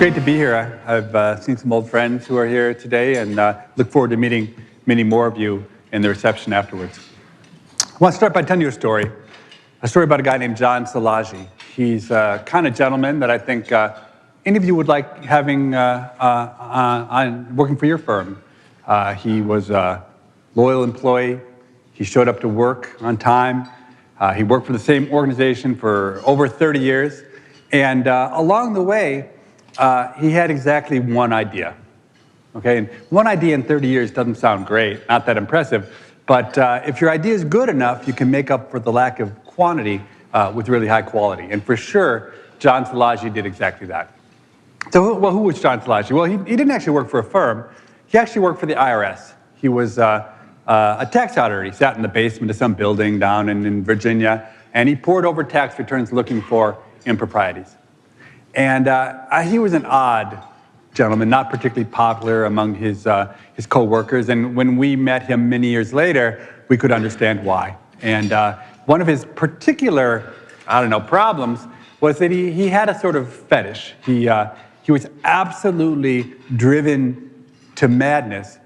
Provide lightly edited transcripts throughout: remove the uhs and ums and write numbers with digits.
great to be here. I've seen some old friends who are here today and look forward to meeting many more of you in the reception afterwards. I want to start by telling you a story about a guy named John Szilagyi. He's a kind of gentleman that I think any of you would like having working for your firm. He was a loyal employee. He showed up to work on time. He worked for the same organization for over 30 years. And along the way, he had exactly one idea. Okay, and one idea in 30 years doesn't sound great, not that impressive. But if your idea is good enough, you can make up for the lack of quantity with really high quality. And for sure, John Szilagyi did exactly that. So, who was John Szilagyi? Well, he didn't actually work for a firm. He actually worked for the IRS. He was a tax auditor. He sat in the basement of some building down in Virginia, and he poured over tax returns looking for improprieties. And he was an odd gentleman, not particularly popular among his co-workers. And when we met him many years later, we could understand why. And one of his particular, problems was that he had a sort of fetish. He was absolutely driven to madness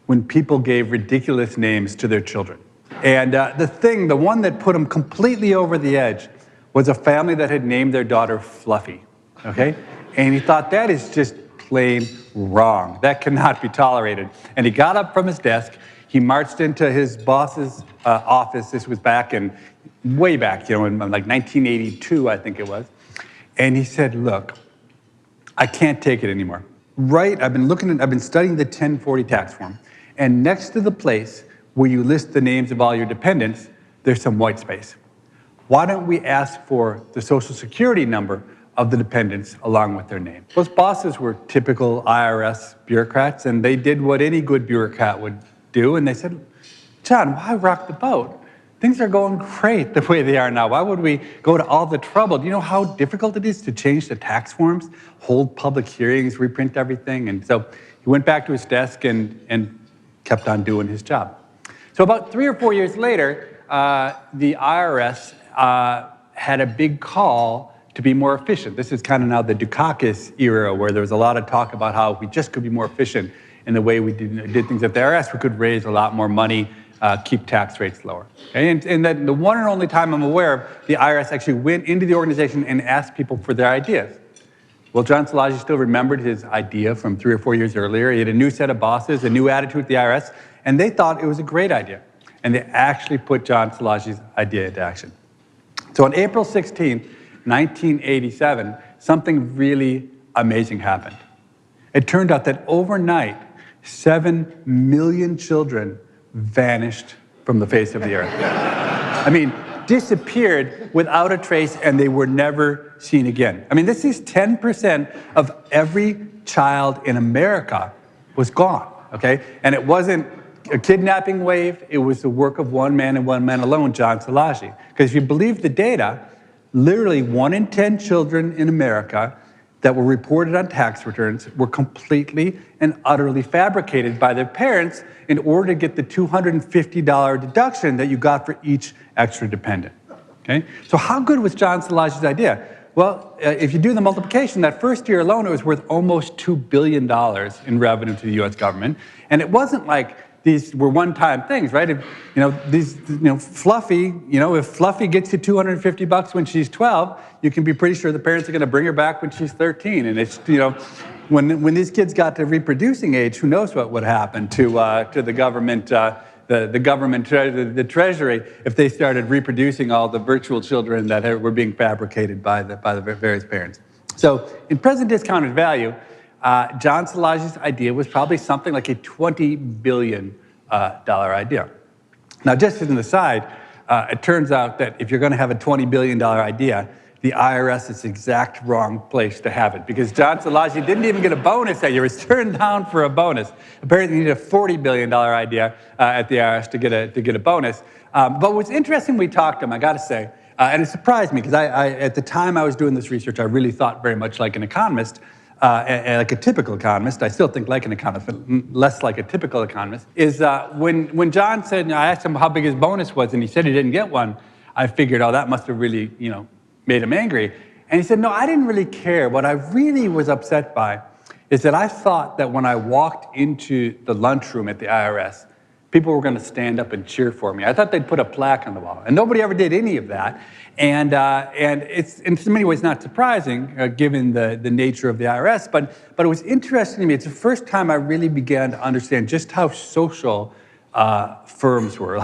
when people gave ridiculous names to their children. And the one that put him completely over the edge was a family that had named their daughter Fluffy, okay? And he thought, that is just plain wrong. That cannot be tolerated. And he got up from his desk, he marched into his boss's office. This was way back, in like 1982, I think it was. And he said, look, I can't take it anymore. I've been studying the 1040 tax form, and next to the place where you list the names of all your dependents, there's some white space. Why don't we ask for the Social Security number of the dependents along with their name? Those bosses were typical IRS bureaucrats, and they did what any good bureaucrat would do, and they said, John, why rock the boat? Things are going great the way they are now. Why would we go to all the trouble? Do you know how difficult it is to change the tax forms, hold public hearings, reprint everything? And so he went back to his desk and kept on doing his job. So about 3 or 4 years later, the IRS had a big call to be more efficient. This is kind of now the Dukakis era, where there was a lot of talk about how we just could be more efficient in the way we did things at the IRS. We could raise a lot more money, keep tax rates lower. Okay? And then the one and only time I'm aware of, the IRS actually went into the organization and asked people for their ideas. Well, John Szilagyi still remembered his idea from 3 or 4 years earlier. He had a new set of bosses, a new attitude at the IRS, and they thought it was a great idea. And they actually put John Szilagyi's idea into action. So on April 16th, 1987, something really amazing happened. It turned out that overnight, 7 million children vanished from the face of the earth. I mean, disappeared without a trace, and they were never seen again. I mean, this is 10% of every child in America was gone, okay? And it wasn't a kidnapping wave, it was the work of one man and one man alone, John Szilagyi. Because if you believe the data, literally 1 in 10 children in America that were reported on tax returns were completely and utterly fabricated by their parents in order to get the $250 deduction that you got for each extra dependent. Okay? So how good was John Szilagyi's idea? Well, if you do the multiplication, that first year alone, it was worth almost $2 billion in revenue to the U.S. government. And it wasn't like these were one-time things, right? Fluffy, if Fluffy gets you $250 when she's 12, you can be pretty sure the parents are going to bring her back when she's 13. And it's, when these kids got to reproducing age, who knows what would happen to the government, the Treasury, if they started reproducing all the virtual children that were being fabricated by the various parents. So, in present discounted value, John Szilagyi's idea was probably something like a $20 billion idea. Now, just as an aside, it turns out that if you're going to have a $20 billion idea, the IRS is the exact wrong place to have it, because John Szilagyi didn't even get a bonus that year. He was turned down for a bonus. Apparently, he needed a $40 billion idea at the IRS to get a bonus. But what's interesting when we talked to him, I got to say, and it surprised me, because at the time I was doing this research, I really thought very much like an economist. And like a typical economist, I still think like an economist, but less like a typical economist, is when John said, I asked him how big his bonus was, and he said he didn't get one, I figured, oh, that must have really, made him angry. And he said, no, I didn't really care. What I really was upset by is that I thought that when I walked into the lunchroom at the IRS, people were going to stand up and cheer for me. I thought they'd put a plaque on the wall, and nobody ever did any of that. And it's in so many ways not surprising, given the nature of the IRS, but it was interesting to me. It's the first time I really began to understand just how social firms were.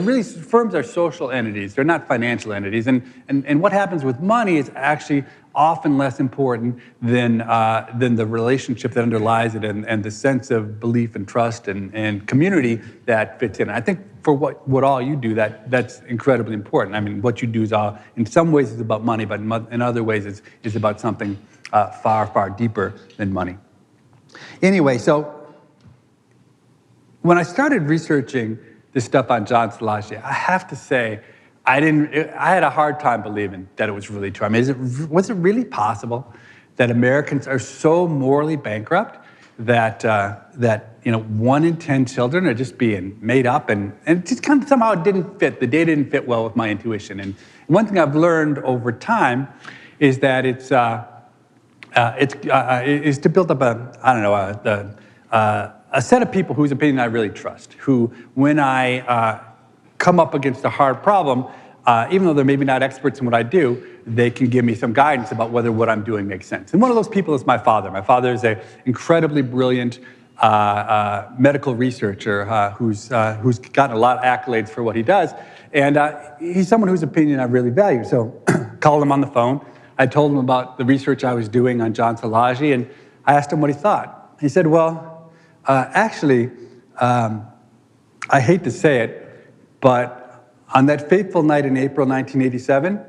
Really, firms are social entities. They're not financial entities. And what happens with money is actually often less important than the relationship that underlies it and the sense of belief and trust and community that fits in. I think for what all you do, that's incredibly important. I mean, what you do is in some ways is about money, but in other ways is about something far, far deeper than money. Anyway, so when I started researching this stuff on John Szilagyi, I have to say, I had a hard time believing that it was really true. I mean, was it really possible that Americans are so morally bankrupt that 1 in 10 children are just being made up, and it just kind of somehow didn't fit. The data didn't fit well with my intuition. And one thing I've learned over time is that it's to build up a set of people whose opinion I really trust, who, when I come up against a hard problem, even though they're maybe not experts in what I do, they can give me some guidance about whether what I'm doing makes sense. And one of those people is my father. My father is an incredibly brilliant medical researcher who's gotten a lot of accolades for what he does. And he's someone whose opinion I really value. So called him on the phone. I told him about the research I was doing on John Szilagyi, and I asked him what he thought. He said, well, actually, I hate to say it, but on that fateful night in April 1987,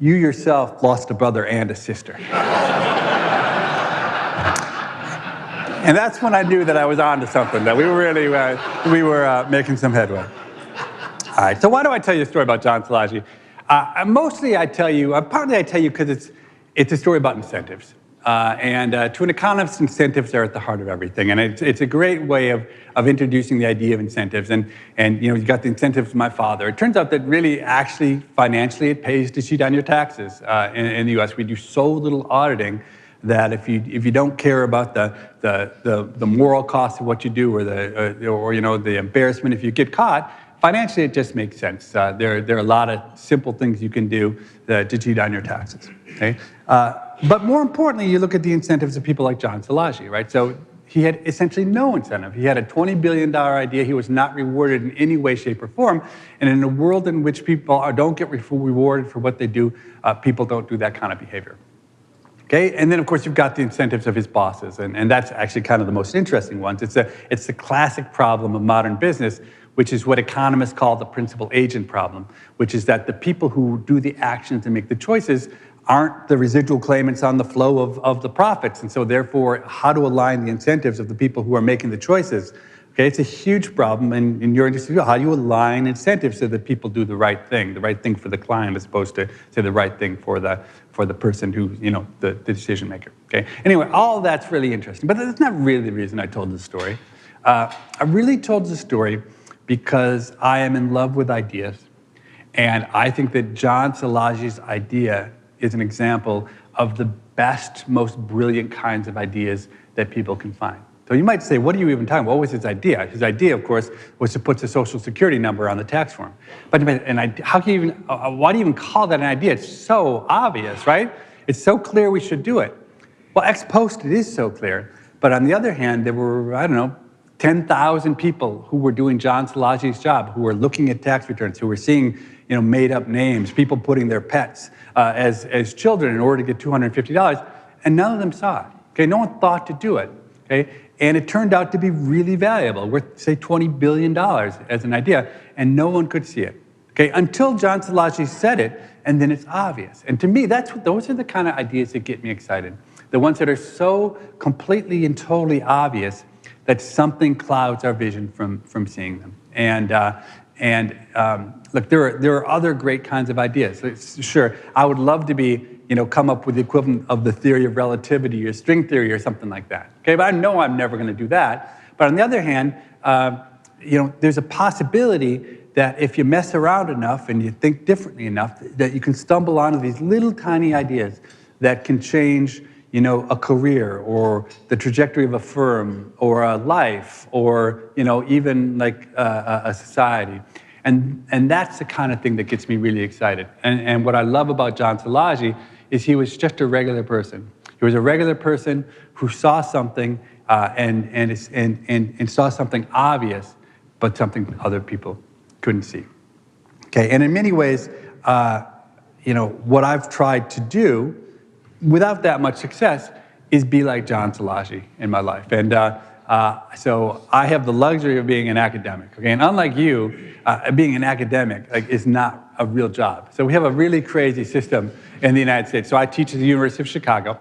you yourself lost a brother and a sister. And that's when I knew that I was on to something, that we were making some headway. All right, so why do I tell you a story about John Szilagyi? Partly I tell you because it's a story about incentives. And to an economist, incentives are at the heart of everything. And it's a great way of introducing the idea of incentives. And you got the incentives from my father. It turns out that really, actually, financially, it pays to cheat on your taxes. In the U.S., we do so little auditing that if you don't care about the moral cost of what you do or the embarrassment if you get caught, financially, it just makes sense. There are a lot of simple things you can do to cheat on your taxes. Okay? But more importantly, you look at the incentives of people like John Szilagyi, right? So he had essentially no incentive. He had a $20 billion idea. He was not rewarded in any way, shape, or form. And in a world in which people don't get rewarded for what they do, people don't do that kind of behavior. Okay, and then of course you've got the incentives of his bosses, and that's actually kind of the most interesting ones. It's the classic problem of modern business, which is what economists call the principal agent problem, which is that the people who do the actions and make the choices aren't the residual claimants on the flow of the profits, and so therefore how to align the incentives of the people who are making the choices. Okay, it's a huge problem in your industry. How do you align incentives so that people do the right thing for the client, as opposed to say the right thing for the person who, the decision maker. Okay. Anyway, all that's really interesting, but that's not really the reason I told the story. I really told the story because I am in love with ideas, and I think that John Szilagyi's idea is an example of the best, most brilliant kinds of ideas that people can find. So you might say, what are you even talking about? What was his idea? His idea, of course, was to put the Social Security number on the tax form. But how can you even, why do you even call that an idea? It's so obvious, right? It's so clear we should do it. Well, ex post, it is so clear. But on the other hand, there were, 10,000 people who were doing John Szilagyi's job, who were looking at tax returns, who were seeing, made up names, people putting their pets as children in order to get $250, and none of them saw it. Okay, no one thought to do it. Okay, and it turned out to be really valuable, worth say $20 billion as an idea, and no one could see it. Okay, until John Szilagyi said it, and then it's obvious. And to me, those are the kind of ideas that get me excited. The ones that are so completely and totally obvious that something clouds our vision from seeing them. And look, there are other great kinds of ideas. Sure, I would love to come up with the equivalent of the theory of relativity or string theory or something like that. Okay, but I know I'm never going to do that. But on the other hand, there's a possibility that if you mess around enough and you think differently enough, that you can stumble onto these little tiny ideas that can change, a career or the trajectory of a firm or a life or, even like a society. And that's the kind of thing that gets me really excited. And what I love about John Szilagyi is he was just a regular person. He was a regular person who saw something and saw something obvious, but something other people couldn't see. Okay, and in many ways, what I've tried to do, without that much success, is be like John Szilagyi in my life. And so I have the luxury of being an academic. Okay, and unlike you, being an academic is not a real job. So we have a really crazy system in the United States. So I teach at the University of Chicago,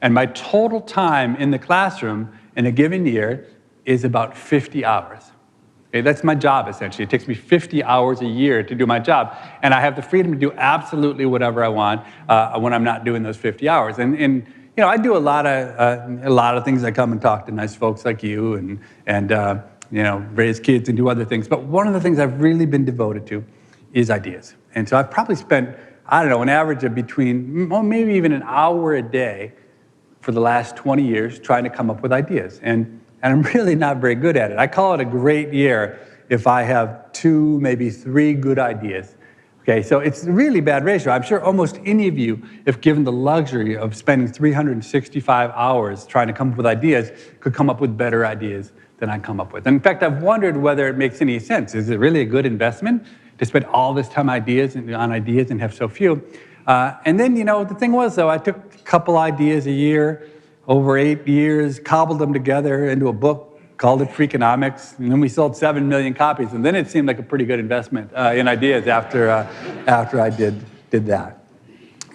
and my total time in the classroom in a given year is about 50 hours. Okay, that's my job, essentially. It takes me 50 hours a year to do my job, and I have the freedom to do absolutely whatever I want when I'm not doing those 50 hours. And I do a lot of things. I come and talk to nice folks like you, and raise kids and do other things. But one of the things I've really been devoted to is ideas. And so I've probably spent, an average of between, maybe even an hour a day for the last 20 years trying to come up with ideas. And I'm really not very good at it. I call it a great year if I have 2, maybe 3 good ideas. Okay, so it's a really bad ratio. I'm sure almost any of you, if given the luxury of spending 365 hours trying to come up with ideas, could come up with better ideas than I come up with. And in fact, I've wondered whether it makes any sense. Is it really a good investment to spend all this time on ideas and have so few? And then, the thing was, though, I took a couple ideas a year, over 8 years, cobbled them together into a book, called it Freakonomics, and then we sold 7 million copies. And then it seemed like a pretty good investment in ideas after I did that.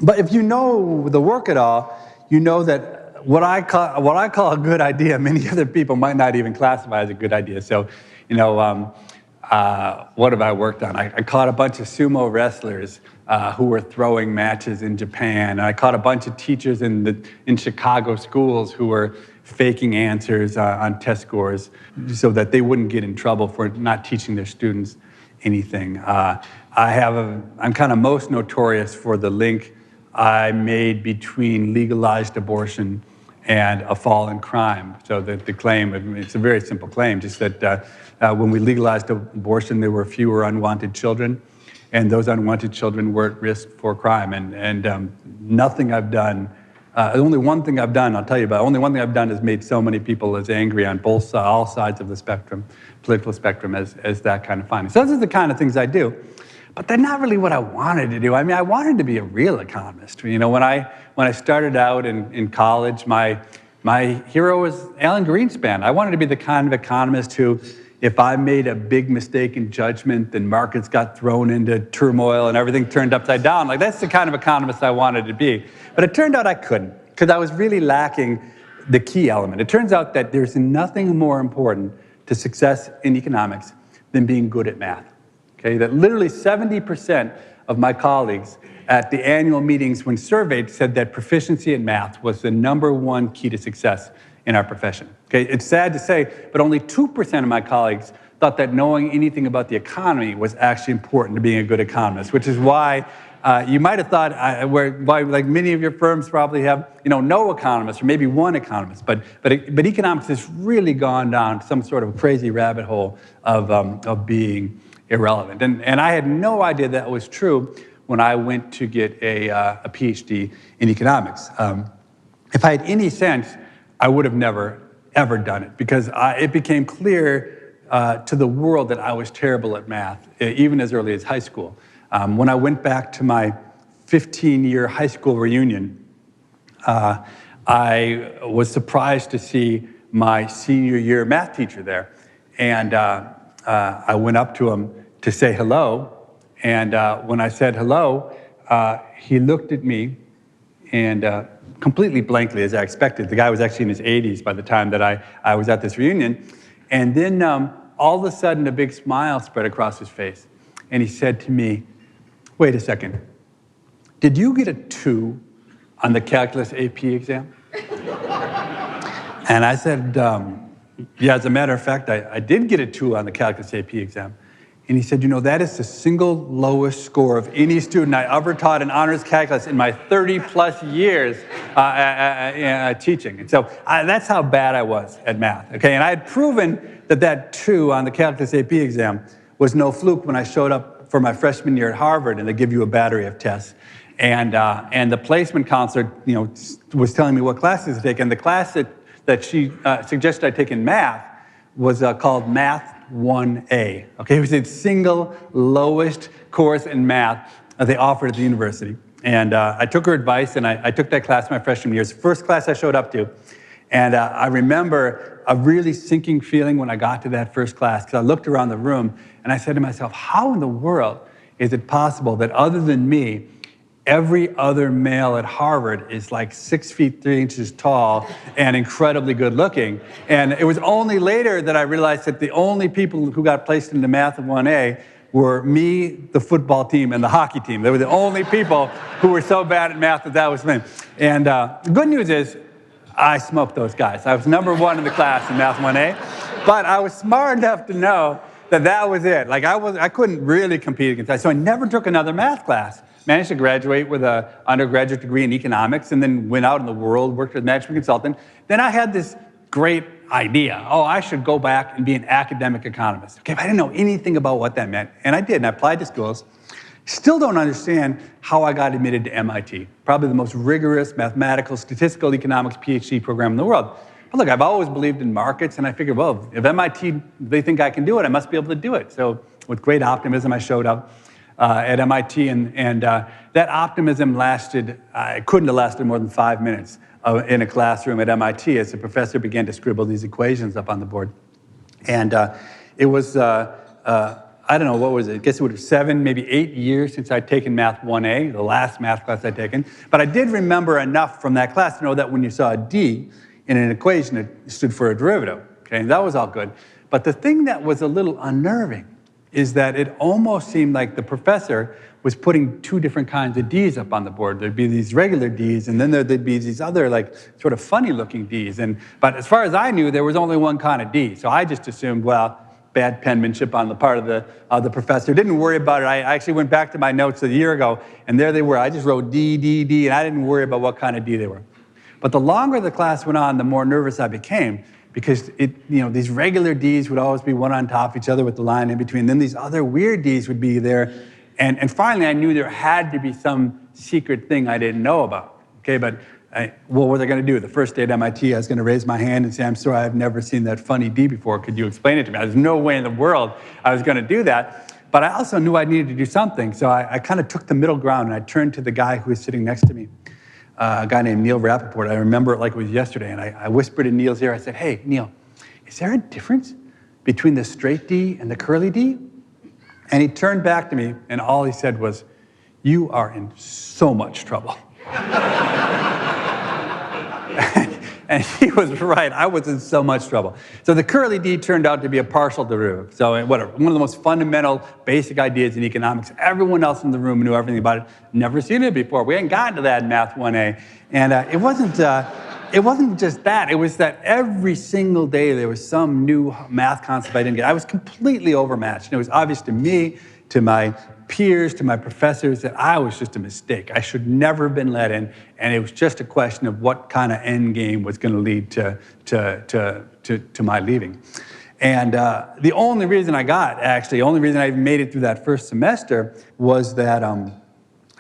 But if you know the work at all, you know that what I call a good idea, many other people might not even classify as a good idea. So, what have I worked on? I caught a bunch of sumo wrestlers who were throwing matches in Japan. And I caught a bunch of teachers in Chicago schools who were faking answers on test scores so that they wouldn't get in trouble for not teaching their students anything. I'm kind of most notorious for the link I made between legalized abortion and a fall in crime. So that the claim, it's a very simple claim, just that when we legalized abortion, there were fewer unwanted children, and those unwanted children were at risk for crime. And nothing I've done, only one thing I've done, I'll tell you about, only one thing I've done has made so many people as angry on all sides of the spectrum, political spectrum, as that kind of finding. So those are the kind of things I do. But they're not really what I wanted to do. I mean, I wanted to be a real economist. When I started out in college, my hero was Alan Greenspan. I wanted to be the kind of economist who, if I made a big mistake in judgment, then markets got thrown into turmoil and everything turned upside down. Like, that's the kind of economist I wanted to be. But it turned out I couldn't, because I was really lacking the key element. It turns out that there's nothing more important to success in economics than being good at math. Okay, that literally 70% of my colleagues at the annual meetings when surveyed said that proficiency in math was the #1 key to success in our profession. Okay, it's sad to say, but only 2% of my colleagues thought that knowing anything about the economy was actually important to being a good economist, which is why you might have thought, why like many of your firms probably have, no economists or maybe one economist, but economics has really gone down some sort of crazy rabbit hole of being irrelevant. And I had no idea that was true when I went to get a PhD in economics. If I had any sense, I would have never, ever done it, because it became clear to the world that I was terrible at math, even as early as high school. When I went back to my 15-year high school reunion, I was surprised to see my senior year math teacher there. And I went up to him to say hello. And when I said hello, he looked at me and completely blankly, as I expected. The guy was actually in his 80s by the time that I was at this reunion. And then all of a sudden, a big smile spread across his face. And he said to me, "Wait a second, did you get a 2 on the calculus AP exam?" And I said, yeah, as a matter of fact, I did get a 2 on the calculus AP exam. And he said, that is the single lowest score of any student I ever taught in honors calculus in my 30-plus years teaching. And so that's how bad I was at math, okay? And I had proven that 2 on the calculus AP exam was no fluke when I showed up for my freshman year at Harvard, and they give you a battery of tests. And the placement counselor, was telling me what classes to take. And the class that she suggested I take in math was called Math 1A. Okay, it was the single lowest course in math they offered at the university. And I took her advice, and I took that class my freshman year. It's the first class I showed up to. And I remember a really sinking feeling when I got to that first class, because I looked around the room, and I said to myself, how in the world is it possible that other than me, every other male at Harvard is like 6 feet 3 inches tall and incredibly good looking? And it was only later that I realized that the only people who got placed into Math 1A were me, the football team, and the hockey team. They were the only people who were so bad at math that was me. And the good news is, I smoked those guys. I was number 1 in the class in Math 1A, but I was smart enough to know that was it. Like I couldn't really compete against that. So I never took another math class. Managed to graduate with an undergraduate degree in economics, and then went out in the world, worked as a management consultant. Then I had this great idea. Oh, I should go back and be an academic economist. Okay, but I didn't know anything about what that meant. And I did, and I applied to schools. Still don't understand how I got admitted to MIT, probably the most rigorous mathematical, statistical economics PhD program in the world. But look, I've always believed in markets, and I figured, well, if MIT, they think I can do it, I must be able to do it. So with great optimism, I showed up at MIT, and that optimism lasted, it couldn't have lasted more than 5 minutes in a classroom at MIT as the professor began to scribble these equations up on the board. And it was, I don't know, what was it? I guess it would have 7, maybe 8 years since I'd taken Math 1A, the last math class I'd taken. But I did remember enough from that class to know that when you saw a D in an equation, it stood for a derivative. Okay, and that was all good. But the thing that was a little unnerving is that it almost seemed like the professor was putting 2 different kinds of Ds up on the board. There'd be these regular Ds, and then there'd be these other, like, sort of funny-looking Ds. But as far as I knew, there was only one kind of D. So I just assumed, well, bad penmanship on the part of the professor. Didn't worry about it. I actually went back to my notes a year ago, and there they were. I just wrote D, D, D, and I didn't worry about what kind of D they were. But the longer the class went on, the more nervous I became, because these regular Ds would always be one on top of each other with the line in between. Then these other weird Ds would be there. And finally, I knew there had to be some secret thing I didn't know about. Okay, but what was I going to do? The first day at MIT, I was going to raise my hand and say, I'm sorry, I've never seen that funny D before. Could you explain it to me? There's no way in the world I was going to do that. But I also knew I needed to do something. So I kind of took the middle ground, and I turned to the guy who was sitting next to me, a guy named Neil Rappaport. I remember it like it was yesterday. And I whispered in Neil's ear, I said, hey, Neil, is there a difference between the straight D and the curly D? And he turned back to me, and all he said was, you are in so much trouble. And he was right. I was in so much trouble. So the curly D turned out to be a partial derivative. So whatever, one of the most fundamental, basic ideas in economics. Everyone else in the room knew everything about it. Never seen it before. We hadn't gotten to that in Math 1A. And it wasn't just that. It was that every single day there was some new math concept I didn't get. I was completely overmatched. And it was obvious to me, to my peers, to my professors, that I was just a mistake. I should never have been let in, and it was just a question of what kind of end game was going to lead to my leaving. And the only reason the only reason I even made it through that first semester was that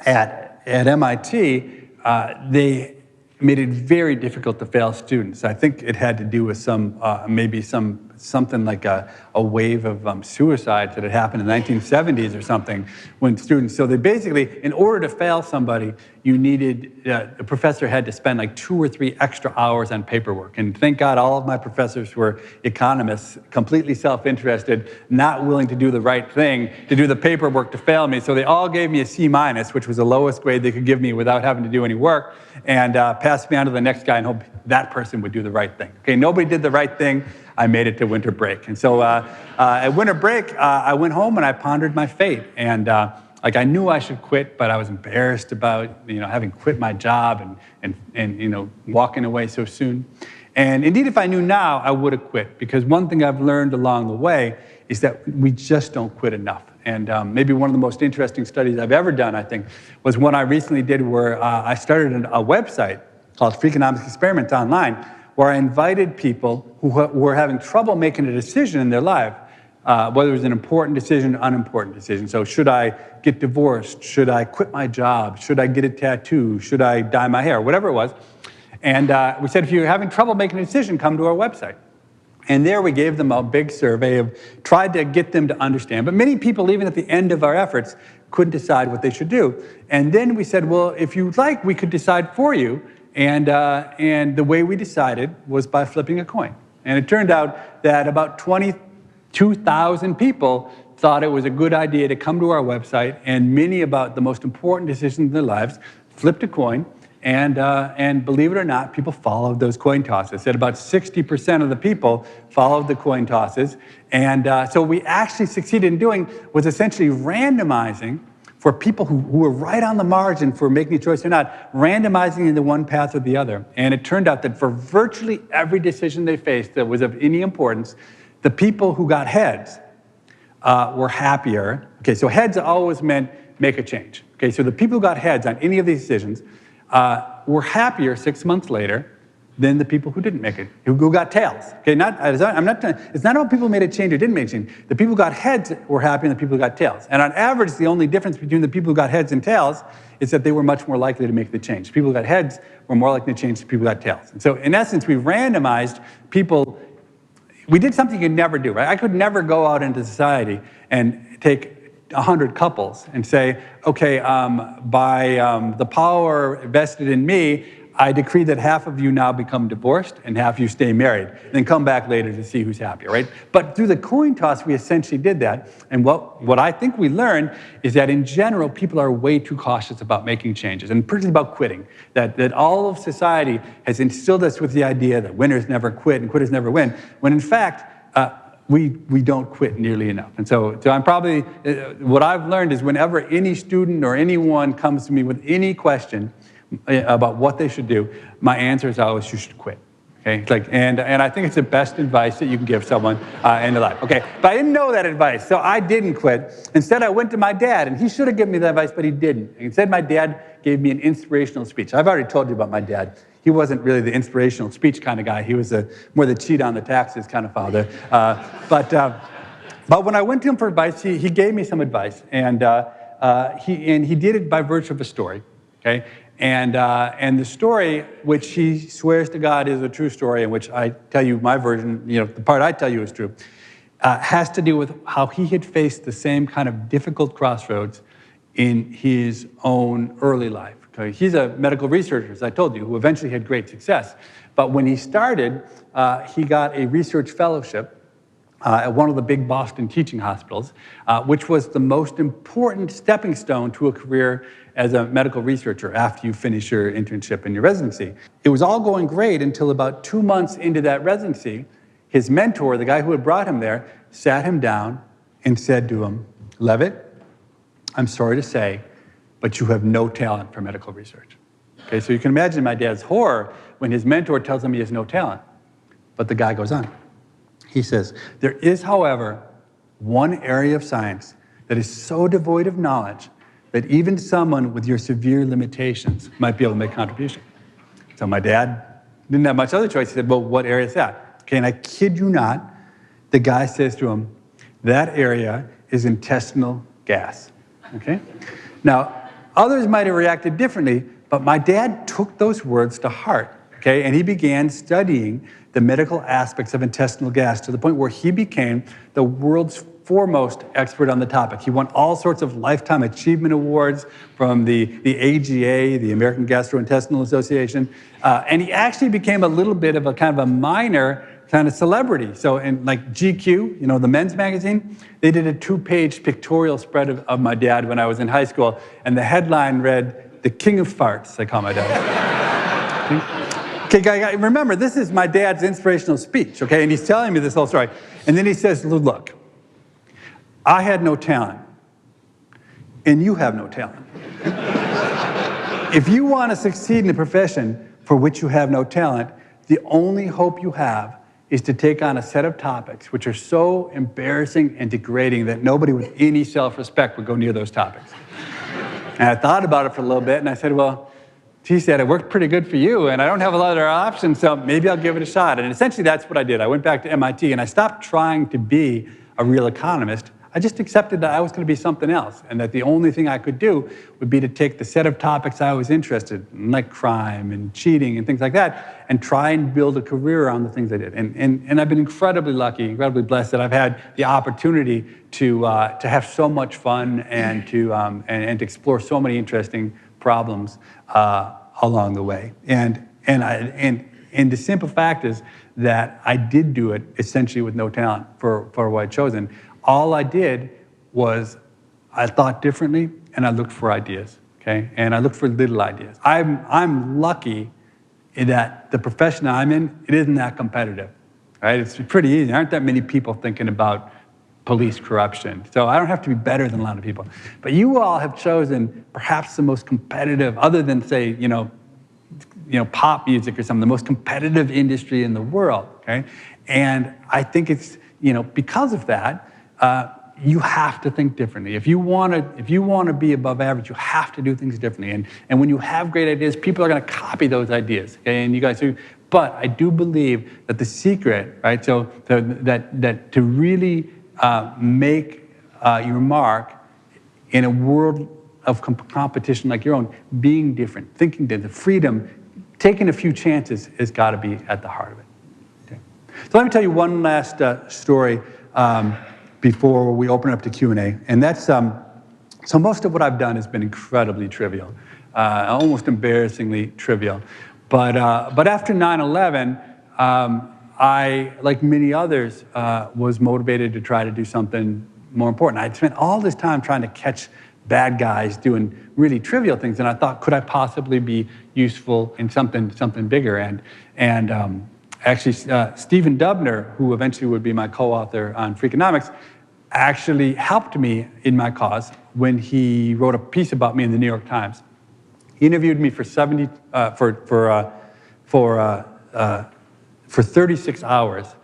at MIT, they made it very difficult to fail students. I think it had to do with something like a wave of suicides that had happened in the 1970s or something when students, so they basically, in order to fail somebody, you needed, the professor had to spend like 2 or 3 extra hours on paperwork. And thank God all of my professors were economists, completely self-interested, not willing to do the right thing, to do the paperwork to fail me. So they all gave me a C-, which was the lowest grade they could give me without having to do any work, and passed me on to the next guy and hope that person would do the right thing. Okay, nobody did the right thing. I made it to winter break. And so at winter break, I went home and I pondered my fate. And I knew I should quit, but I was embarrassed about having quit my job and walking away so soon. And indeed, if I knew now, I would have quit, because one thing I've learned along the way is that we just don't quit enough. And maybe one of the most interesting studies I've ever done, I think, was one I recently did where I started a website called Freakonomics Experiments online, where I invited people who were having trouble making a decision in their life, whether it was an important decision or unimportant decision. So should I get divorced? Should I quit my job? Should I get a tattoo? Should I dye my hair? Whatever it was. And we said, if you're having trouble making a decision, come to our website. And there we gave them a big survey of, tried to get them to understand. But many people, even at the end of our efforts, couldn't decide what they should do. And then we said, well, if you'd like, we could decide for you. And the way we decided was by flipping a coin. And it turned out that about 22,000 people thought it was a good idea to come to our website, and many about the most important decisions in their lives flipped a coin. And believe it or not, people followed those coin tosses. Said about 60% of the people followed the coin tosses. And so we actually succeeded in doing was essentially randomizing for people who were right on the margin for making a choice or not, randomizing into one path or the other. And it turned out that for virtually every decision they faced that was of any importance, the people who got heads were happier. Okay, so heads always meant make a change. Okay, so the people who got heads on any of these decisions were happier 6 months later than the people who didn't make it, who got tails. Okay, it's not about people who made a change or didn't make a change. The people who got heads were happier than the people who got tails. And on average, the only difference between the people who got heads and tails is that they were much more likely to make the change. People who got heads were more likely to change than people who got tails. And so in essence, we randomized people. We did something you could never do, right? I could never go out into society and take 100 couples and say, okay, by the power vested in me, I decree that half of you now become divorced and half of you stay married, and then come back later to see who's happier, right? But through the coin toss, we essentially did that. And what I think we learned is that in general, people are way too cautious about making changes, and particularly about quitting. That all of society has instilled us with the idea that winners never quit and quitters never win, when in fact, we don't quit nearly enough. And so I'm probably, what I've learned is whenever any student or anyone comes to me with any question about what they should do, my answer is always, you should quit. Okay, it's like, and I think it's the best advice that you can give someone in their life. Okay, but I didn't know that advice, so I didn't quit. Instead, I went to my dad, and he should have given me that advice, but he didn't. Instead, my dad gave me an inspirational speech. I've already told you about my dad. He wasn't really the inspirational speech kind of guy. He was more the cheat on the taxes kind of father. But when I went to him for advice, he gave me some advice, and he did it by virtue of a story. Okay, and the story, which he swears to God is a true story, in which I tell you my version, the part I tell you is true, has to do with how he had faced the same kind of difficult crossroads in his own early life. Okay? He's a medical researcher, as I told you, who eventually had great success. But when he started, he got a research fellowship at one of the big Boston teaching hospitals, which was the most important stepping stone to a career as a medical researcher after you finish your internship and your residency. It was all going great until about 2 months into that residency, his mentor, the guy who had brought him there, sat him down and said to him, "Levitt, I'm sorry to say, but you have no talent for medical research." Okay, so you can imagine my dad's horror when his mentor tells him he has no talent. But the guy goes on. He says, "There is, however, one area of science that is so devoid of knowledge that even someone with your severe limitations might be able to make a contribution." So my dad didn't have much other choice. He said, "Well, what area is that?" Okay, and I kid you not, the guy says to him, "That area is intestinal gas." Okay? Now, others might have reacted differently, but my dad took those words to heart. Okay, and he began studying the medical aspects of intestinal gas to the point where he became the world's foremost expert on the topic. He won all sorts of lifetime achievement awards from the AGA, the American Gastrointestinal Association, and he actually became a little bit of a kind of a minor kind of celebrity. So in like GQ, the men's magazine, they did a 2-page pictorial spread of my dad when I was in high school, and the headline read, "The King of Farts," they call my dad. Okay, remember, this is my dad's inspirational speech, okay? And he's telling me this whole story. And then he says, "Look, I had no talent, and you have no talent. If you want to succeed in a profession for which you have no talent, the only hope you have is to take on a set of topics which are so embarrassing and degrading that nobody with any self-respect would go near those topics. And I thought about it for a little bit, and I said, well, she said, it worked pretty good for you, and I don't have a lot of other options, so maybe I'll give it a shot. And essentially, that's what I did. I went back to MIT, and I stopped trying to be a real economist. I just accepted that I was going to be something else, and that the only thing I could do would be to take the set of topics I was interested in, like crime and cheating and things like that, and try and build a career around the things I did. And I've been incredibly lucky, incredibly blessed that I've had the opportunity to have so much fun and to explore so many interesting problems along the way. And the simple fact is that I did do it essentially with no talent for what I'd chosen. All I did was I thought differently, and I looked for ideas, okay? And I looked for little ideas. I'm lucky in that the profession I'm in, it isn't that competitive, right? It's pretty easy. There aren't that many people thinking about police corruption. So I don't have to be better than a lot of people. But you all have chosen perhaps the most competitive, other than say, pop music or something, the most competitive industry in the world, okay? And I think it's, because of that, you have to think differently. If you want to be above average, you have to do things differently. And when you have great ideas, people are going to copy those ideas. Okay? And you guys do. But I do believe that the secret, right? So that to really make your mark in a world of competition like your own, being different, thinking different, freedom, taking a few chances has got to be at the heart of it. Okay? So let me tell you one last story. Before we open up to Q&A, and that's, so most of what I've done has been incredibly trivial, almost embarrassingly trivial. But after 9/11, I, like many others, was motivated to try to do something more important. I'd spent all this time trying to catch bad guys doing really trivial things, and I thought, could I possibly be useful in something bigger? Actually, Stephen Dubner, who eventually would be my co-author on Freakonomics, actually helped me in my cause when he wrote a piece about me in the New York Times. He interviewed me for 36 hours,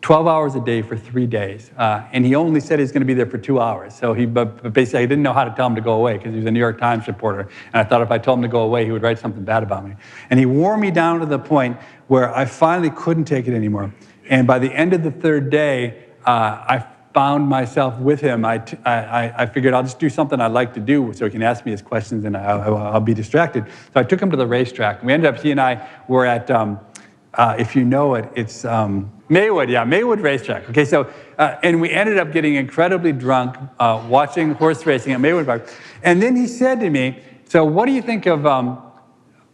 12 hours a day for 3 days, and he only said he was going to be there for 2 hours. So basically, I didn't know how to tell him to go away because he was a New York Times reporter, and I thought if I told him to go away, he would write something bad about me. And he wore me down to the point where I finally couldn't take it anymore. And by the end of the third day, I found myself with him. I figured I'll just do something I like to do so he can ask me his questions and I'll be distracted. So I took him to the racetrack. We ended up, he and I were at, if you know it, it's Maywood Racetrack. Okay, so, and we ended up getting incredibly drunk watching horse racing at Maywood Park. And then he said to me, so what do you think of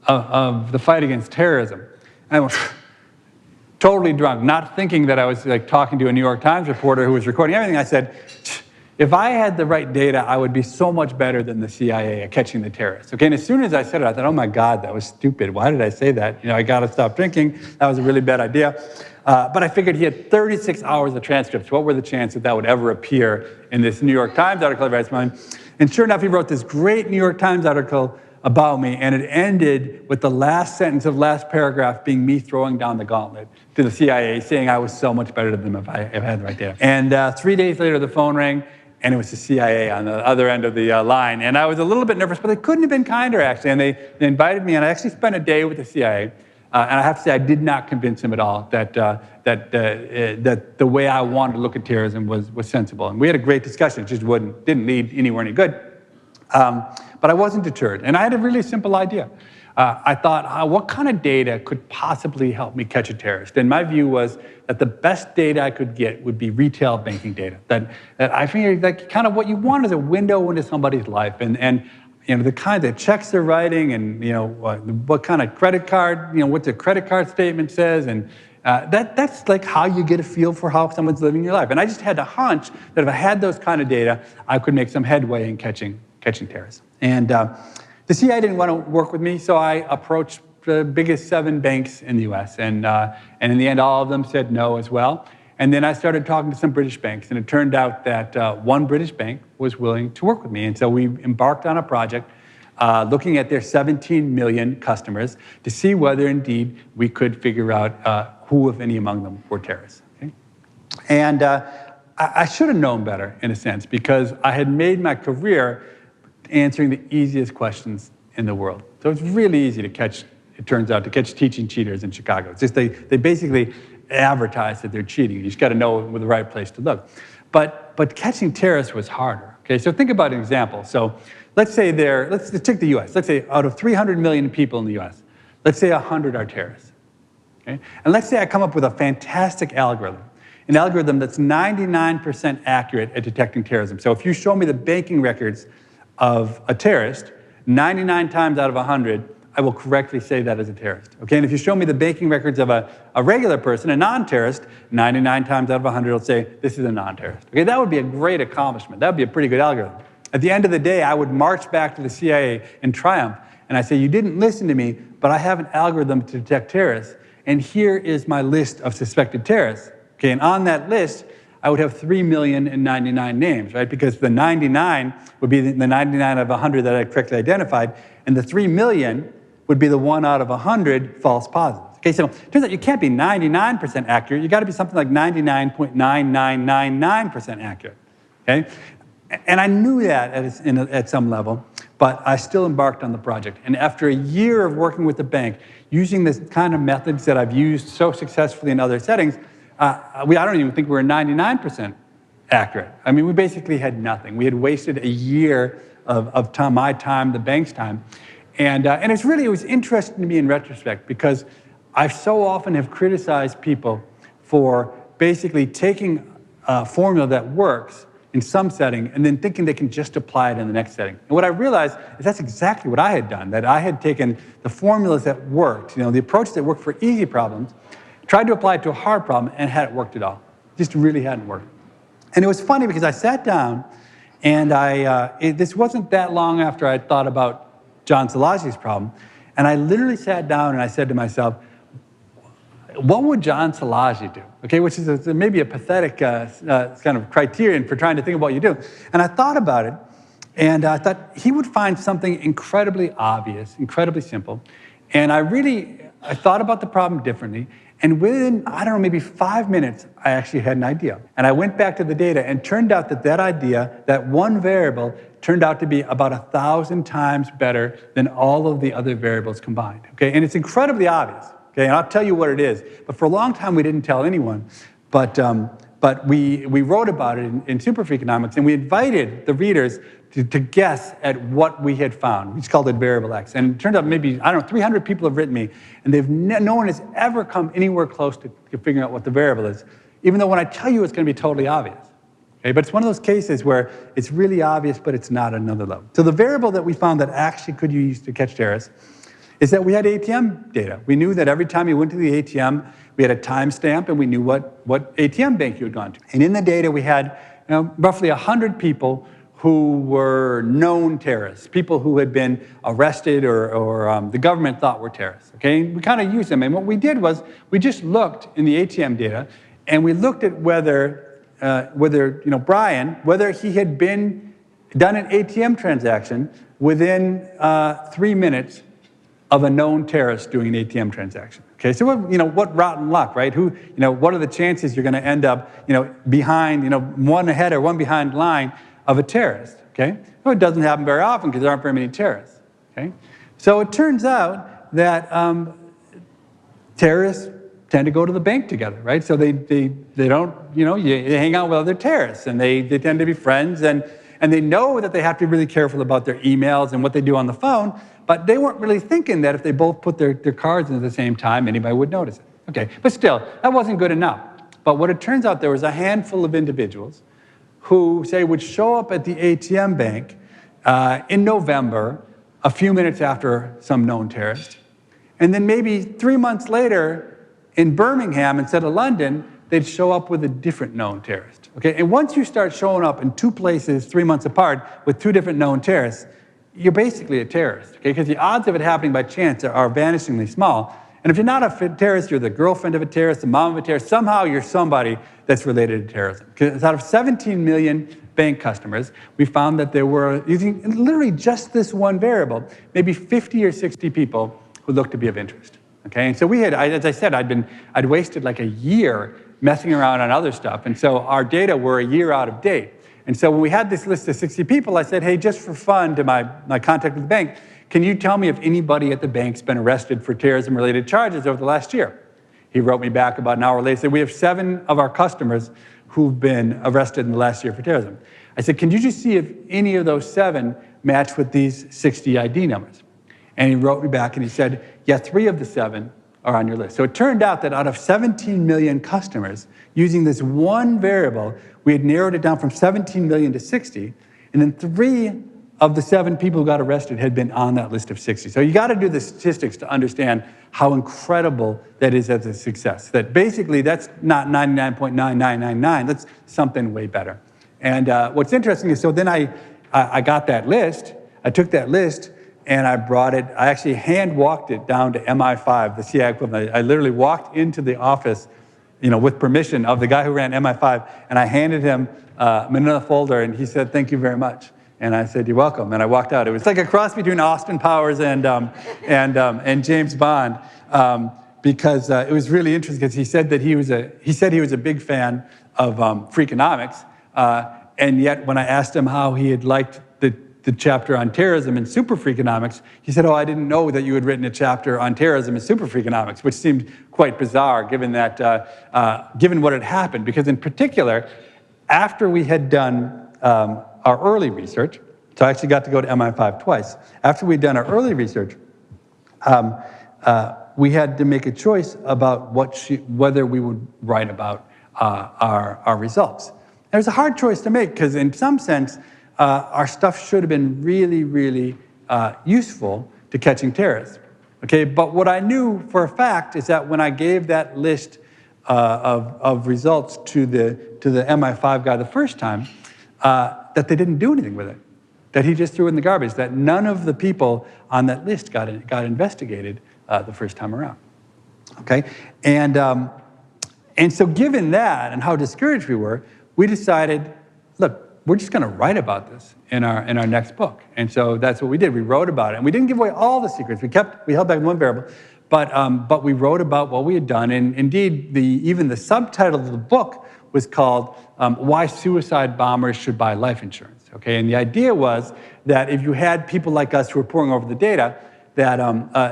the fight against terrorism? And I went, totally drunk, not thinking that I was like talking to a New York Times reporter who was recording everything. I said, if I had the right data, I would be so much better than the CIA at catching the terrorists. Okay, and as soon as I said it, I thought, oh my God, that was stupid. Why did I say that? I got to stop drinking. That was a really bad idea. But I figured he had 36 hours of transcripts. What were the chances that would ever appear in this New York Times article I read mine? And sure enough, he wrote this great New York Times article about me, and it ended with the last sentence of the last paragraph being me throwing down the gauntlet to the CIA, saying I was so much better than them if I had the right data. And 3 days later, the phone rang, and it was the CIA on the other end of the line. And I was a little bit nervous, but they couldn't have been kinder, actually. And they invited me, and I actually spent a day with the CIA. And I have to say, I did not convince him at all that the way I wanted to look at terrorism was sensible. And we had a great discussion. It just didn't lead anywhere any good. But I wasn't deterred. And I had a really simple idea. I thought, what kind of data could possibly help me catch a terrorist? And my view was that the best data I could get would be retail banking data. That I figured that kind of what you want is a window into somebody's life. And the kind of checks they're writing, and what kind of credit card, what the credit card statement says, and that's like how you get a feel for how someone's living your life. And I just had a hunch that if I had those kind of data, I could make some headway in catching terrorists. And the CIA didn't want to work with me, so I approached the biggest 7 banks in the U.S. And in the end, all of them said no as well. And then I started talking to some British banks, and it turned out that one British bank was willing to work with me. And so we embarked on a project looking at their 17 million customers to see whether indeed we could figure out who, if any, among them were terrorists. Okay? And I should have known better, in a sense, because I had made my career answering the easiest questions in the world. So it's really easy to catch, it turns out, to catch teaching cheaters in Chicago. It's just they basically advertise that they're cheating. You just got to know where the right place to look. But catching terrorists was harder. Okay, so think about an example. So let's say let's take the U.S. Let's say out of 300 million people in the U.S., let's say 100 are terrorists. Okay, and let's say I come up with a fantastic algorithm. An algorithm that's 99% accurate at detecting terrorism. So if you show me the banking records of a terrorist, 99 times out of 100, I will correctly say that as a terrorist. Okay, and if you show me the banking records of a regular person, a non-terrorist, 99 times out of 100, I'll say this is a non-terrorist. Okay, that would be a great accomplishment. That would be a pretty good algorithm. At the end of the day, I would march back to the CIA in triumph, and I say, you didn't listen to me, but I have an algorithm to detect terrorists, and here is my list of suspected terrorists. Okay, and on that list, I would have 3,099,000 names, right? Because the 99 would be the 99 out of 100 that I correctly identified, and the 3 million would be the 1 out of 100 false positives. Okay, so it turns out you can't be 99% accurate. You got to be something like 99.9999% accurate. Okay, and I knew that at some level, but I still embarked on the project. And after a year of working with the bank, using this kind of methods that I've used so successfully in other settings, I don't even think we were 99% accurate. I mean, we basically had nothing. We had wasted a year of time, my time, the bank's time. And it was interesting to me in retrospect because I so often have criticized people for basically taking a formula that works in some setting and then thinking they can just apply it in the next setting. And what I realized is that's exactly what I had done, that I had taken the formulas that worked, the approach that worked for easy problems, tried to apply it to a hard problem, and hadn't worked at all. Just really hadn't worked. And it was funny because I sat down, and this wasn't that long after I thought about John Szilagyi's problem, and I literally sat down and I said to myself, what would John Szilagyi do? Okay, which is maybe a pathetic kind of criterion for trying to think about what you do. And I thought about it, and I thought he would find something incredibly obvious, incredibly simple, and I thought about the problem differently. And within, I don't know, maybe 5 minutes, I actually had an idea. And I went back to the data and turned out that idea, that one variable, turned out to be about 1,000 times better than all of the other variables combined. Okay, and it's incredibly obvious. Okay, and I'll tell you what it is. But for a long time, we didn't tell anyone. But we wrote about it in Super Freakonomics, and we invited the readers to guess at what we had found. We just called it variable X. And it turned out maybe, 300 people have written me, and no one has ever come anywhere close to figuring out what the variable is, even though when I tell you it's going to be totally obvious. Okay, but it's one of those cases where it's really obvious, but it's not at another level. So the variable that we found that actually could be used to catch terrorists is that we had ATM data. We knew that every time you went to the ATM, we had a timestamp, and we knew what ATM bank you had gone to. And in the data, we had roughly 100 people who were known terrorists, people who had been arrested or the government thought were terrorists. Okay, we kind of used them, and what we did was we just looked in the ATM data, and we looked at whether Brian, whether he had done an ATM transaction within 3 minutes of a known terrorist doing an ATM transaction. Okay, so what rotten luck, right? What are the chances you're going to end up, behind, one ahead or one behind line of a terrorist? Okay, well, it doesn't happen very often because there aren't very many terrorists. Okay, so it turns out that terrorists tend to go to the bank together, right? So they don't, they hang out with other terrorists, and they tend to be friends, and they know that they have to be really careful about their emails and what they do on the phone. But they weren't really thinking that if they both put their cards in at the same time, anybody would notice it. Okay, but still, that wasn't good enough. But what it turns out, there was a handful of individuals who, say, would show up at the ATM bank in November, a few minutes after some known terrorist. And then maybe 3 months later, in Birmingham instead of London, they'd show up with a different known terrorist. Okay, and once you start showing up in 2 places 3 months apart with 2 different known terrorists, you're basically a terrorist, okay? Because the odds of it happening by chance are vanishingly small. And if you're not a terrorist, you're the girlfriend of a terrorist, the mom of a terrorist. Somehow you're somebody that's related to terrorism. Because out of 17 million bank customers, we found that there were, using literally just this one variable, maybe 50 or 60 people who looked to be of interest. Okay, and so we had, as I said, I'd wasted like a year messing around on other stuff, and so our data were a year out of date. And so when we had this list of 60 people, I said, hey, just for fun to my contact with the bank, can you tell me if anybody at the bank's been arrested for terrorism-related charges over the last year? He wrote me back about an hour later, said, we have 7 of our customers who've been arrested in the last year for terrorism. I said, can you just see if any of those 7 match with these 60 ID numbers? And he wrote me back and he said, yeah, 3 of the 7 are on your list. So it turned out that out of 17 million customers, using this one variable, we had narrowed it down from 17 million to 60, and then 3 of the 7 people who got arrested had been on that list of 60. So you got to do the statistics to understand how incredible that is as a success. That basically that's not 99.9999, that's something way better. And what's interesting is, so then I got that list, I took that list, and I brought it, I actually hand walked it down to MI5, the CI equivalent. I literally walked into the office, with permission of the guy who ran MI5, and I handed him another folder, and he said, thank you very much. And I said, you're welcome, and I walked out. It was like a cross between Austin Powers and James Bond, because it was really interesting, because he said he was a big fan of Freakonomics, and yet when I asked him how he had liked the chapter on terrorism in Super Freakonomics, he said, oh, I didn't know that you had written a chapter on terrorism in Super Freakonomics, which seemed quite bizarre given what had happened. Because in particular, after we had done our early research, so I actually got to go to MI5 twice. After we'd done our early research, we had to make a choice about whether we would write about our results. And it was a hard choice to make, because in some sense, our stuff should have been really, really useful to catching terrorists. Okay, but what I knew for a fact is that when I gave that list of results to the MI5 guy the first time, that they didn't do anything with it, that he just threw it in the garbage, that none of the people on that list got investigated the first time around. Okay, and so given that and how discouraged we were, we decided, look, we're just going to write about this in our next book. And so that's what we did. We wrote about it, and we didn't give away all the secrets. We held back one variable, but we wrote about what we had done. And indeed, even the subtitle of the book was called "Why Suicide Bombers Should Buy Life Insurance." Okay, and the idea was that if you had people like us who were poring over the data, that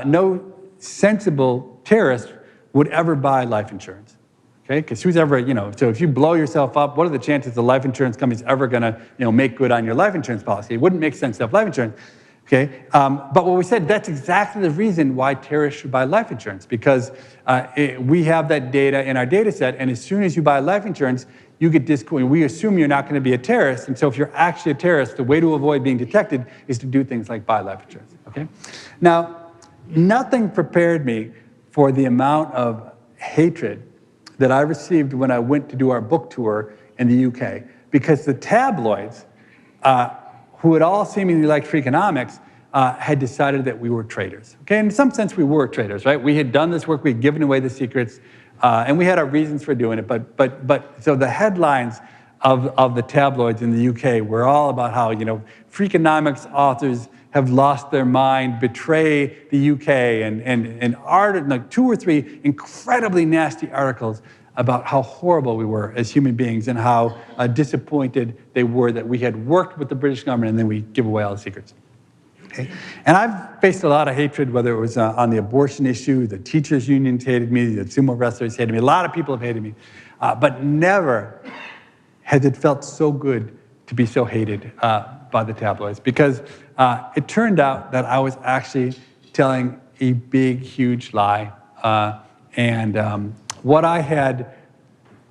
no sensible terrorist would ever buy life insurance. Okay, because who's ever, so if you blow yourself up, what are the chances the life insurance company's ever going to, make good on your life insurance policy? It wouldn't make sense to have life insurance. Okay, but what we said, that's exactly the reason why terrorists should buy life insurance, because we have that data in our data set, and as soon as you buy life insurance, you get discounted. We assume you're not going to be a terrorist, and so if you're actually a terrorist, the way to avoid being detected is to do things like buy life insurance. Okay, now nothing prepared me for the amount of hatred that I received when I went to do our book tour in the UK, because the tabloids, who had all seemingly liked Freakonomics, had decided that we were traitors. Okay, in some sense we were traitors, right? We had done this work, we had given away the secrets, and we had our reasons for doing it, but so the headlines of the tabloids in the UK were all about how, Freakonomics authors have lost their mind, betray the UK, and like 2 or 3 incredibly nasty articles about how horrible we were as human beings and how disappointed they were that we had worked with the British government and then we give away all the secrets. Okay? And I've faced a lot of hatred, whether it was on the abortion issue, the teachers' unions hated me, the sumo wrestlers hated me, a lot of people have hated me, but never has it felt so good to be so hated by the tabloids, because it turned out that I was actually telling a big, huge lie. What I had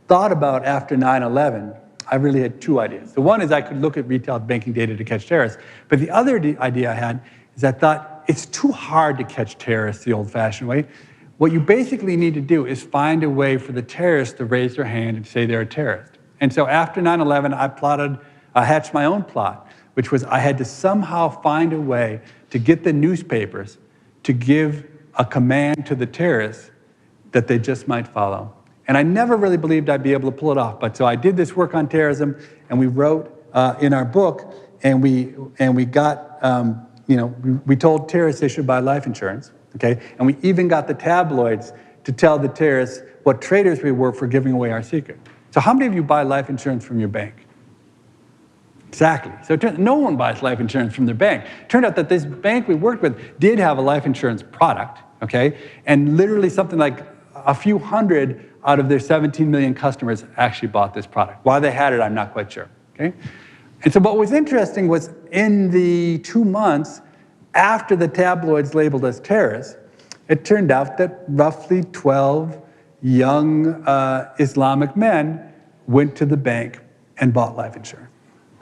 thought about after 9/11, I really had 2 ideas. The one is I could look at retail banking data to catch terrorists. But the other idea I had is I thought it's too hard to catch terrorists the old-fashioned way. What you basically need to do is find a way for the terrorists to raise their hand and say they're a terrorist. And so after 9/11, I hatched my own plot, which was I had to somehow find a way to get the newspapers to give a command to the terrorists that they just might follow. And I never really believed I'd be able to pull it off, but so I did this work on terrorism, and we wrote in our book, and we got, we told terrorists they should buy life insurance, okay? And we even got the tabloids to tell the terrorists what traitors we were for giving away our secret. So how many of you buy life insurance from your bank? Exactly. So no one buys life insurance from their bank. Turned out that this bank we worked with did have a life insurance product, okay? And literally something like a few hundred out of their 17 million customers actually bought this product. Why they had it, I'm not quite sure, okay? And so what was interesting was in the 2 months after the tabloids labeled us terrorists, it turned out that roughly 12 young Islamic men went to the bank and bought life insurance.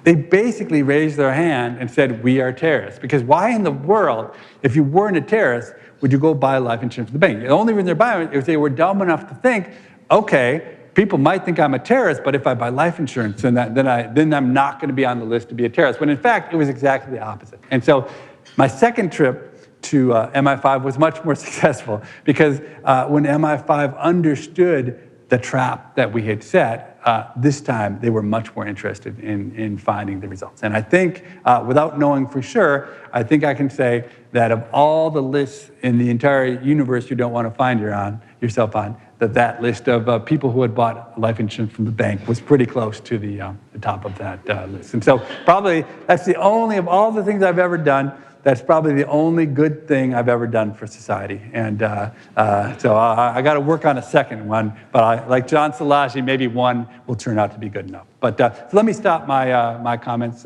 They basically raised their hand and said, we are terrorists. Because why in the world, if you weren't a terrorist, would you go buy life insurance from the bank? The only reason they're buying it is they were dumb enough to think, okay, people might think I'm a terrorist, but if I buy life insurance, then I'm not going to be on the list to be a terrorist. When in fact, it was exactly the opposite. And so my second trip to MI5 was much more successful because when MI5 understood the trap that we had set, this time they were much more interested in finding the results. And I think, without knowing for sure, I think I can say that of all the lists in the entire universe you don't want to find yourself on, that list of people who had bought life insurance from the bank was pretty close to the top of that list. And so probably that's the only, of all the things I've ever done, that's probably the only good thing I've ever done for society. And so I got to work on a second one, but like John Szilagyi, maybe one will turn out to be good enough. But so let me stop my comments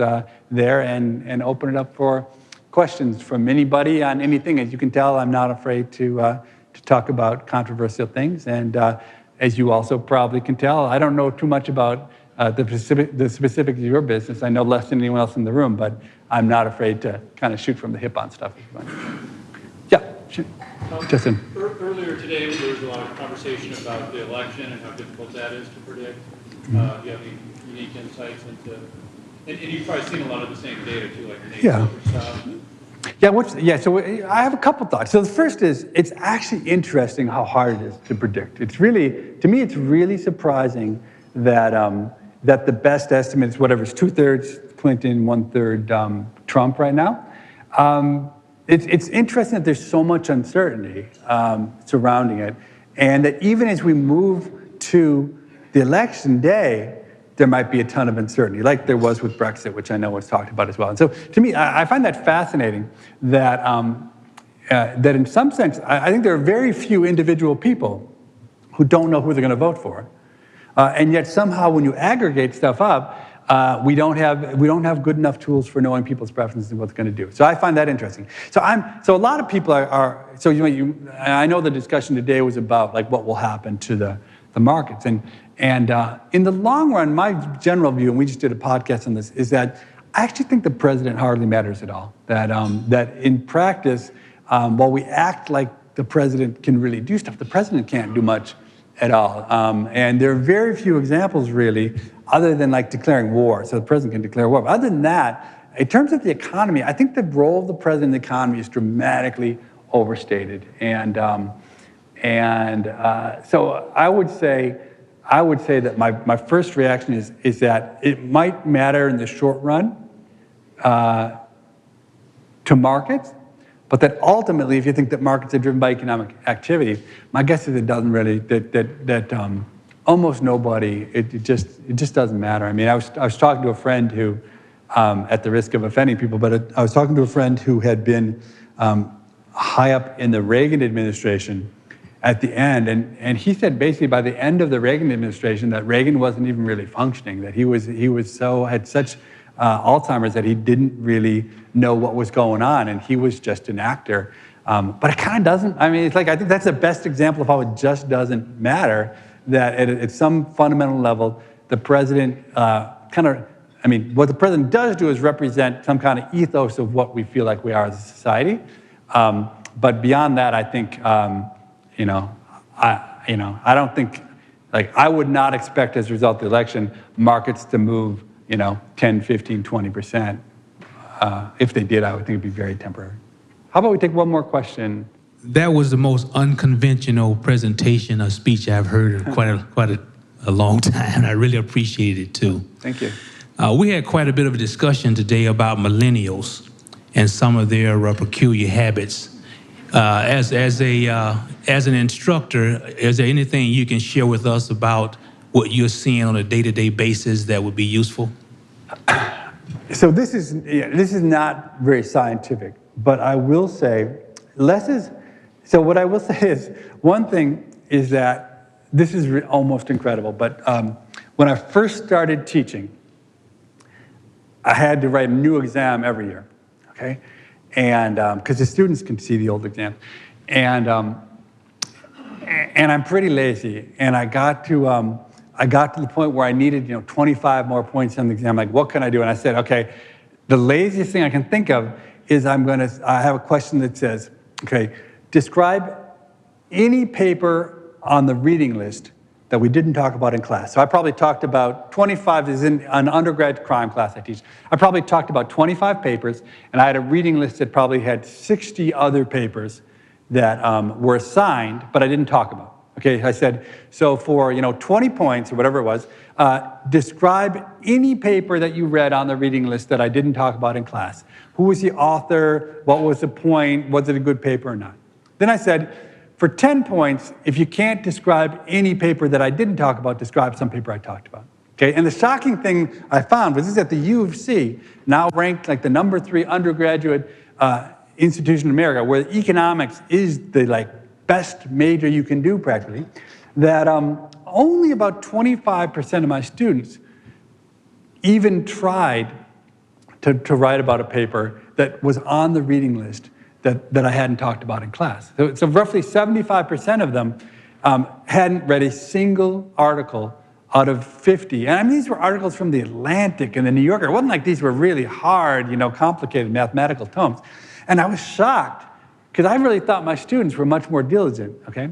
there and open it up for questions from anybody on anything. As you can tell, I'm not afraid to talk about controversial things. And as you also probably can tell, I don't know too much about the specifics of your business. I know less than anyone else in the room, but I'm not afraid to kind of shoot from the hip on stuff. Yeah, shoot. Justin. Earlier today, there was a lot of conversation about the election and how difficult that is to predict. Do you have any unique insights into, and you've probably seen a lot of the same data too, like stuff. Yeah, so I have a couple thoughts. So the first is, it's actually interesting how hard it is to predict. It's really, to me, it's really surprising that that the best estimate is whatever, it's 2/3 Clinton, 1/3 Trump right now. It's interesting that there's so much uncertainty surrounding it, and that even as we move to the election day, there might be a ton of uncertainty, like there was with Brexit, which I know was talked about as well. And so to me, I find that fascinating that, that in some sense, I think there are very few individual people who don't know who they're going to vote for. And yet somehow when you aggregate stuff up, we don't have good enough tools for knowing people's preferences and what they're going to do. So I find that interesting. So a lot of people are so I know the discussion today was about like what will happen to the markets. And in the long run, my general view, and we just did a podcast on this, is that I actually think the president hardly matters at all. That in practice, while we act like the president can really do stuff, the president can't do much at all. And there are very few examples, really, other than like declaring war. So the president can declare war. But other than that, in terms of the economy, I think the role of the president in the economy is dramatically overstated. And so I would say that my first reaction is that it might matter in the short run to markets, but that ultimately, if you think that markets are driven by economic activity, my guess is it doesn't really, that almost nobody, it just doesn't matter. I mean, I was talking to a friend who, at the risk of offending people, but I was talking to a friend who had been high up in the Reagan administration at the end, and he said basically by the end of the Reagan administration that Reagan wasn't even really functioning, that he had such Alzheimer's that he didn't really know what was going on, and he was just an actor. But it kind of doesn't, I mean, it's like, I think that's the best example of how it just doesn't matter, that at some fundamental level, the president what the president does do is represent some kind of ethos of what we feel like we are as a society. But beyond that, I think, I don't think, like, I would not expect as a result of the election, markets to move, 10, 15, 20%. If they did, I would think it'd be very temporary. How about we take one more question? That was the most unconventional presentation or speech I've heard in quite a long time. I really appreciate it too. Thank you. We had quite a bit of a discussion today about millennials and some of their peculiar habits. As an instructor, is there anything you can share with us about what you're seeing on a day-to-day basis that would be useful? So this is not very scientific, but I will say what I will say is, one thing is that this is almost incredible, but when I first started teaching, I had to write a new exam every year, okay? And because the students can see the old exams. And I'm pretty lazy, and I got to the point where I needed 25 more points on the exam. Like, what can I do? And I said, okay, the laziest thing I can think of is I have a question that says, okay, describe any paper on the reading list that we didn't talk about in class. So I probably talked about 25, this is in an undergrad crime class I teach. I probably talked about 25 papers, and I had a reading list that probably had 60 other papers that were assigned, but I didn't talk about. Okay, I said, so for 20 points or whatever it was, describe any paper that you read on the reading list that I didn't talk about in class. Who was the author? What was the point? Was it a good paper or not? Then I said, for 10 points, if you can't describe any paper that I didn't talk about, describe some paper I talked about. Okay, and the shocking thing I found was this: at the U of C, now ranked like the #3 undergraduate institution in America, where economics is the best major you can do practically, that only about 25% of my students even tried to write about a paper that was on the reading list that I hadn't talked about in class. So roughly 75% of them hadn't read a single article out of 50. And I mean, these were articles from the Atlantic and the New Yorker. It wasn't like these were really hard, complicated mathematical tomes. And I was shocked, because I really thought my students were much more diligent, okay?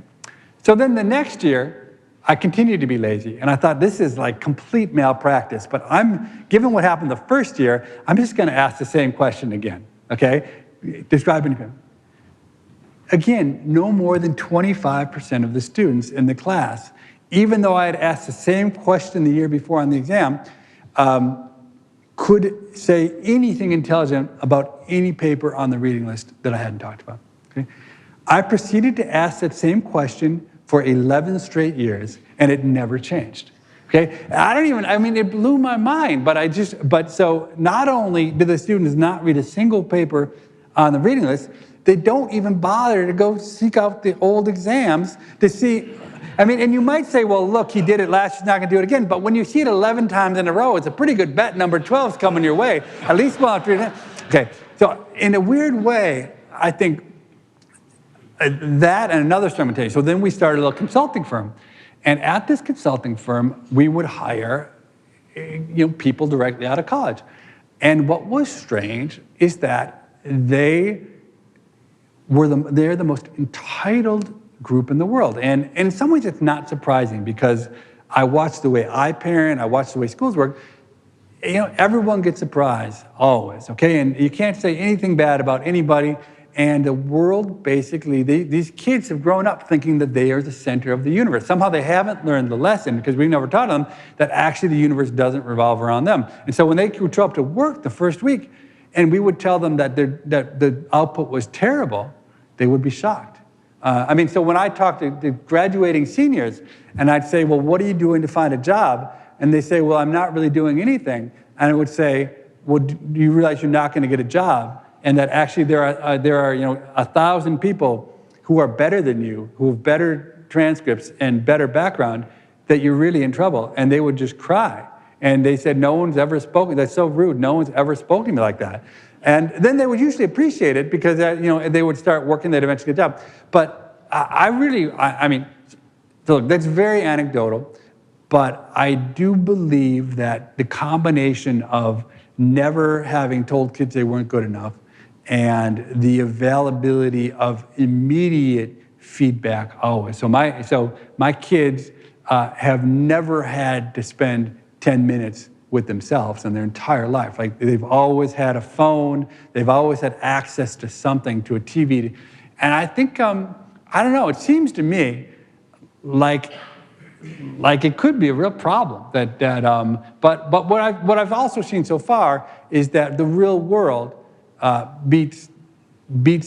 So then the next year, I continued to be lazy, and I thought, this is like complete malpractice, but given what happened the first year, I'm just gonna ask the same question again, okay? Describe anything. Again, no more than 25% of the students in the class, even though I had asked the same question the year before on the exam, could say anything intelligent about any paper on the reading list that I hadn't talked about. Okay? I proceeded to ask that same question for 11 straight years, and it never changed. Okay? It blew my mind, but so not only do the students not read a single paper on the reading list, they don't even bother to go seek out the old exams to see. And you might say, well, look, he did it last year, he's not going to do it again. But when you see it 11 times in a row, it's a pretty good bet number 12 is coming your way. At least one after that. Okay, so in a weird way, I think that and another instrumentation. So then we started a little consulting firm. And at this consulting firm, we would hire people directly out of college. And what was strange is that they're the most entitled group in the world. And in some ways, it's not surprising, because I watch the way I parent, I watch the way schools work. Everyone gets a prize, always, okay? And you can't say anything bad about anybody. And the world, basically, these kids have grown up thinking that they are the center of the universe. Somehow they haven't learned the lesson, because we've never taught them that actually the universe doesn't revolve around them. And so when they would show up to work the first week, and we would tell them that the output was terrible, they would be shocked. So when I talk to the graduating seniors, and I'd say, well, what are you doing to find a job? And they say, well, I'm not really doing anything. And I would say, well, do you realize you're not going to get a job? And that actually there are 1,000 people who are better than you, who have better transcripts and better background, that you're really in trouble. And they would just cry. And they said, no one's ever spoken, that's so rude, no one's ever spoken to me like that. And then they would usually appreciate it, because they would start working, they'd eventually get a job. But so that's very anecdotal, but I do believe that the combination of never having told kids they weren't good enough and the availability of immediate feedback always. So my kids have never had to spend 10 minutes with themselves in their entire life. Like, they've always had a phone, they've always had access to something, to a TV. And I think, I don't know, it seems to me like like it could be a real problem. But what I've also seen so far is that the real world beats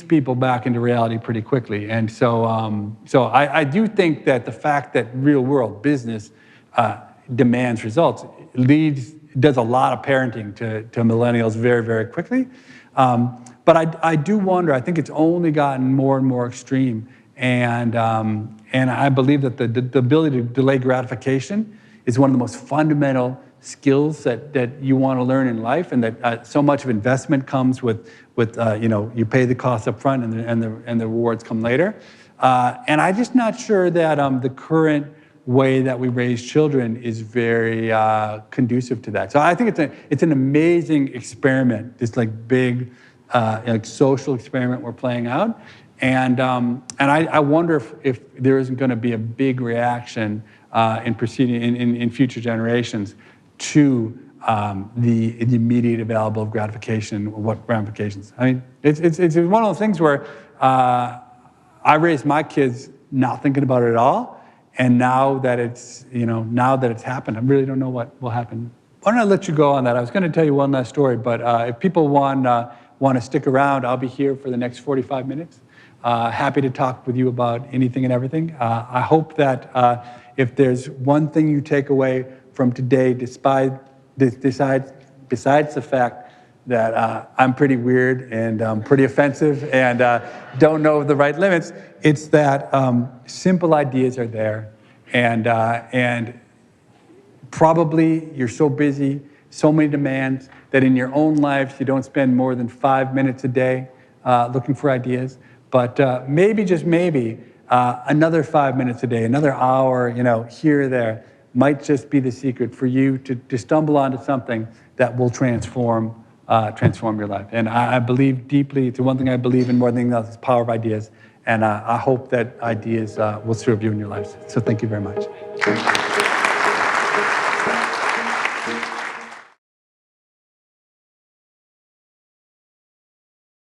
people back into reality pretty quickly. And so I do think that the fact that real world business demands results does a lot of parenting to millennials very, very quickly. But I do wonder, I think it's only gotten more and more extreme. And I believe that the ability to delay gratification is one of the most fundamental skills that you want to learn in life, and that so much of investment comes with you pay the cost up front and the rewards come later. And I'm just not sure that the current way that we raise children is very conducive to that. So I think it's an amazing experiment, this like big like social experiment we're playing out. And I wonder if there isn't going to be a big reaction in future generations to the immediate available gratification, what ramifications. I mean, it's one of those things where I raised my kids not thinking about it at all, and now that it's happened, I really don't know what will happen. Why don't I let you go on that? I was going to tell you one last story, but if people want to stick around, I'll be here for the next 45 minutes. Happy to talk with you about anything and everything. I hope that if there's one thing you take away from today, besides the fact that I'm pretty weird and pretty offensive and don't know the right limits, it's that simple ideas are there, and probably you're so busy, so many demands, that in your own lives you don't spend more than 5 minutes a day looking for ideas. But maybe, just maybe, another 5 minutes a day, another hour, here or there, might just be the secret for you to stumble onto something that will transform your life. And I believe deeply, it's the one thing I believe in more than anything else, is power of ideas. And I hope that ideas will serve you in your lives. So thank you very much.